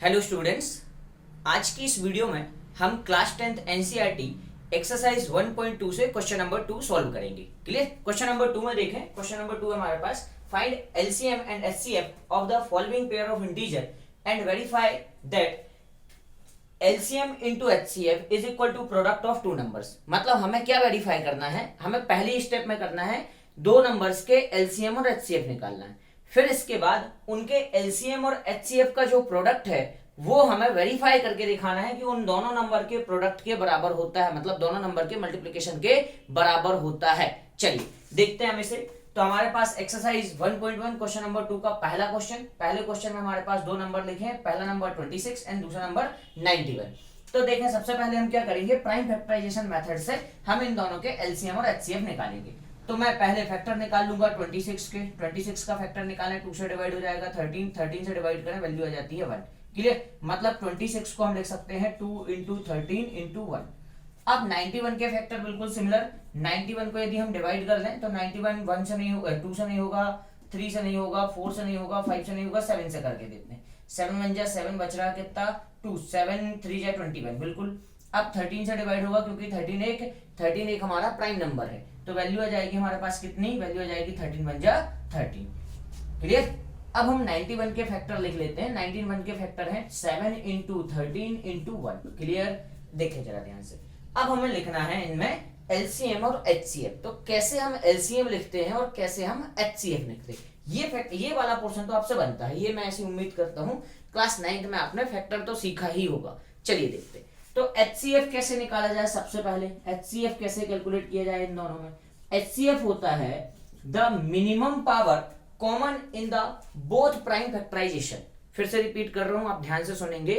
Hello students, आज की इस वीडियो में हम क्लास 10th एनसीईआरटी एक्सरसाइज 1.2 से क्वेश्चन नंबर 2 सॉल्व करेंगे। क्लियर। क्वेश्चन नंबर 2 में देखें, क्वेश्चन नंबर 2 है हमारे पास, find LCM and HCF of the following pair of integer and verify that LCM into HCF is equal to product of two numbers. मतलब हमें क्या verify करना है, हमें पहली स्टेप में करना है दो नंबर्स के एलसीएम और एचसीएफ निकालना है। फिर इसके बाद उनके एलसीएम और एचसीएफ का जो प्रोडक्ट है वो हमें वेरीफाई करके दिखाना है कि उन दोनों नंबर के प्रोडक्ट के बराबर होता है, मतलब दोनों नंबर के मल्टीप्लिकेशन के बराबर होता है। चलिए देखते हैं हम इसे। तो हमारे पास एक्सरसाइज 1.1 क्वेश्चन नंबर 2 का पहला क्वेश्चन, पहले क्वेश्चन में हमारे पास दो नंबर लिखे हैं, पहला नंबर 26 एंड दूसरा नंबर 91। तो देखें, सबसे पहले हम क्या करेंगे, प्राइम फैक्टराइजेशन मेथड से हम इन दोनों के एलसीएम और एचसीएफ निकालेंगे। तो मैं पहले फैक्टर निकाल लूंगा 26 के, 26 का फैक्टर निकालें 2 से डिवाइड हो जाएगा 13, 13 से डिवाइड करें वैल्यू आ जाती है 1। क्लियर। मतलब 26 को हम लिख सकते हैं 2 इंटू 13 इंटू 1। अब 91 के फैक्टर बिल्कुल सिमिलर, 91 को यदि हम डिवाइड कर लें तो 91 1 से नहीं होगा, 2 से नहीं होगा, 3 से नहीं होगा, 4 से नहीं होगा, 5 से नहीं होगा, 7 से करके देखते हैं। 7 1 जा 7 बच रहा कितना 2, 7 3 जा 21 बिल्कुल। अब 13 से डिवाइड होगा क्योंकि 13 एक हमारा प्राइम नंबर है, तो वैल्यू आ जाएगी हमारे पास कितनी, वैल्यू आ जाएगी 13 1 जा 13। क्लियर। अब हम 91 के फैक्टर लिख लेते हैं। 91 के फैक्टर हैं 7 इंटू 13 इंटू 1। क्लियर। देखें जरा ध्यान से। अब हमें लिखना है इनमें एलसीएम और एचसीएफ। तो कैसे हम एलसीएम लिखते हैं और कैसे हम एचसीएफ लिखते हैं, ये वाला पोर्शन तो आपसे बनता है, ये मैं ऐसी उम्मीद करता हूं क्लास 9th में आपने फैक्टर तो सीखा ही होगा। चलिए देखते हैं। तो एचसीएफ कैसे निकाला जाए, सबसे पहले एचसीएफ कैसे कैलकुलेट किया जाए इन दोनों में। एचसीएफ होता है the minimum power common in the both prime factorization. फिर से रिपीट कर रहा हूं, आप ध्यान से सुनेंगे।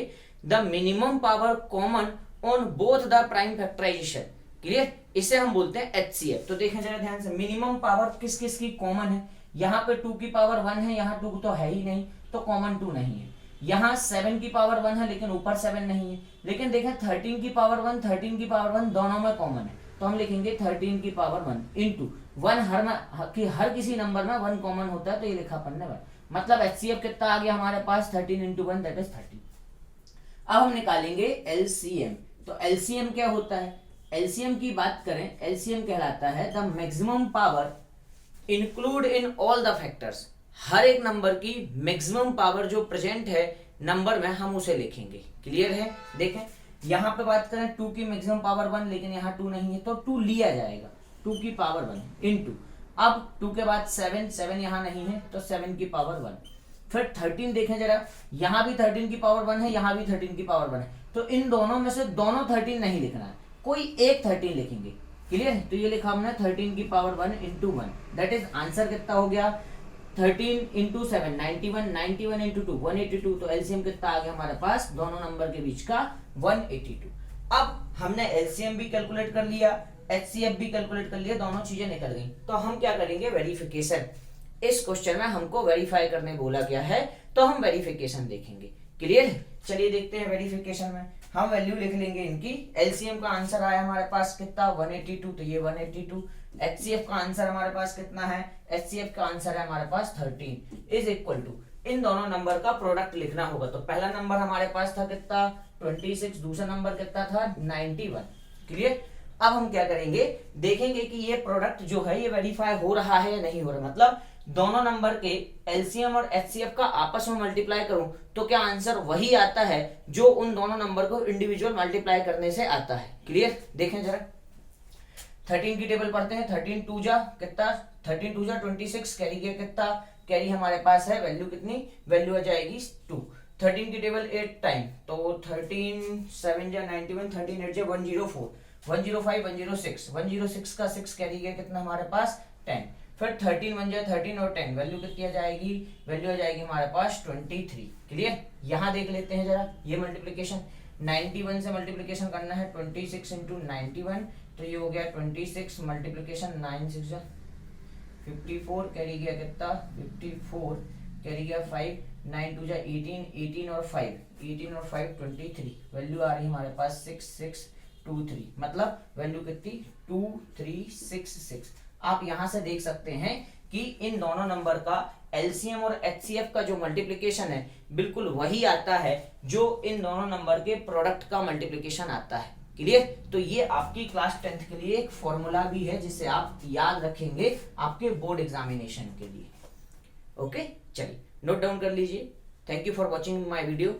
The minimum power common on both the prime factorization. Clear. इसे हम बोलते हैं एचसीएफ। तो देखें जरा ध्यान से, मिनिमम पावर किस किस की कॉमन है। यहाँ पे 2 की पावर 1 है, यहाँ 2 तो है ही नहीं, तो कॉमन 2 नहीं है। यहाँ 7 की पावर 1 है लेकिन ऊपर 7 नहीं है। लेकिन देखें 13 की पावर 1, 13 की पावर 1 दोनों में कॉमन है, तो हम लिखेंगे 13 की पावर 1 इंटू 1। हर किसी नंबर में 1 कॉमन होता है, तो ये लिखा अपन ने 1। मतलब एचसीएफ कितना आ गया हमारे पास 13 इंटू 1 दैट इज 30। अब हम निकालेंगे एलसीएम। तो एलसीएम क्या होता है, एलसीएम की बात करें, एलसीएम कहलाता है the maximum power include in all the factors. हर एक नंबर की मैक्सिमम पावर जो प्रेजेंट है नंबर में हम उसे लिखेंगे। क्लियर है। देखें यहां पे बात करें 2 की मैक्सिमम पावर 1, लेकिन यहाँ 2 नहीं है तो 2 लिया जाएगा, 2 की पावर 1 इंटू, अब 2 के बाद 7, 7 यहाँ नहीं है तो 7 की पावर 1। फिर 13 देखें जरा, यहाँ भी 13 की पावर 1 है, यहाँ भी 13 की पावर 1 है, तो इन दोनों में से दोनों 13 नहीं लिखना है, कोई एक 13 लिखेंगे। क्लियर है। तो ये लिखा हमने 13 की power 1 into 1 that is answer कितना हो गया 13 इंटू 7 91, 91 इंटू 2 182। तो एलसीएम कितना आ गया हमारे पास दोनों नंबर के बीच का 182। अब हमने एलसीएम भी कैलकुलेट कर लिया, एचसीएफ भी कैलकुलेट कर लिया, दोनों चीजें निकल गई। तो हम क्या करेंगे, वेरिफिकेशन। इस क्वेश्चन में हमको वेरीफाई करने बोला गया है, तो हम वेरिफिकेशन देखेंगे। क्लियर है। चलिए देखते हैं वेरिफिकेशन में हम वैल्यू लिख लेंगे इनकी। एलसीएम का आंसर आया हमारे पास कितना 182, तो ये 182। एचसीएफ का आंसर हमारे पास कितना है, एचसीएफ का आंसर है हमारे पास 13 इज इक्वल टू, इन दोनों नंबर का प्रोडक्ट लिखना होगा। तो पहला नंबर हमारे पास था कितना 26, दूसरा नंबर कितना था 91। क्लियर। अब हम क्या करेंगे, देखेंगे कि ये प्रोडक्ट जो है ये वेरीफाई हो रहा है या नहीं हो रहा। मतलब दोनों नंबर के एलसीएम और एचसीएफ का आपस में मल्टीप्लाई करूं तो क्या आंसर वही आता है जो उन दोनों नंबर को इंडिविजुअल मल्टीप्लाई करने से आता है। क्लियर। देखें जरा 13 की टेबल पढ़ते हैं। 13 2 जा कितना, 13 2 जा 26, कैरी किया कितना, कैरी हमारे पास है वैल्यू कितनी, वैल्यू आ जाएगी 2। 13 की टेबल 8 टाइम, तो 13 7 जा 91, 13 8 जा 104, 105 106, 106 का 6 कैरी किया कितना हमारे पास 10। फिर 13 1 जा 13 और 10 वैल्यू कितनी आ जाएगी, वैल्यू आ जाएगी हमारे पास 23। क्लियर। यहां देख लेते हैं जरा ये मल्टीप्लिकेशन, 91 से मल्टीप्लिकेशन करना है 26 इंटू 91, तो ये हो गया 26 मल्टीप्लिकेशन 9 6 जा 54, कैरी गया कितना 54, कैरी गया 5, 9 2 जा 18, 18 और 5, 18 और 5 23, वैल्यू आ रही हमारे पास 6 6 2 3, मतलब वैल्यू कितनी 2 3 6 6। आप यहां से देख सकते हैं कि कि इन दोनों नंबर का एलसीएम और एचसीएफ का जो मल्टीप्लिकेशन है बिल्कुल वही आता है जो इन दोनों नंबर के प्रोडक्ट का मल्टीप्लिकेशन आता है। क्लियर? तो ये आपकी क्लास 10th के लिए एक फॉर्मूला भी है जिसे आप याद रखेंगे आपके बोर्ड एग्जामिनेशन के लिए। ओके, चलिए नोट डाउन कर लीजिए। Thank you for watching my video.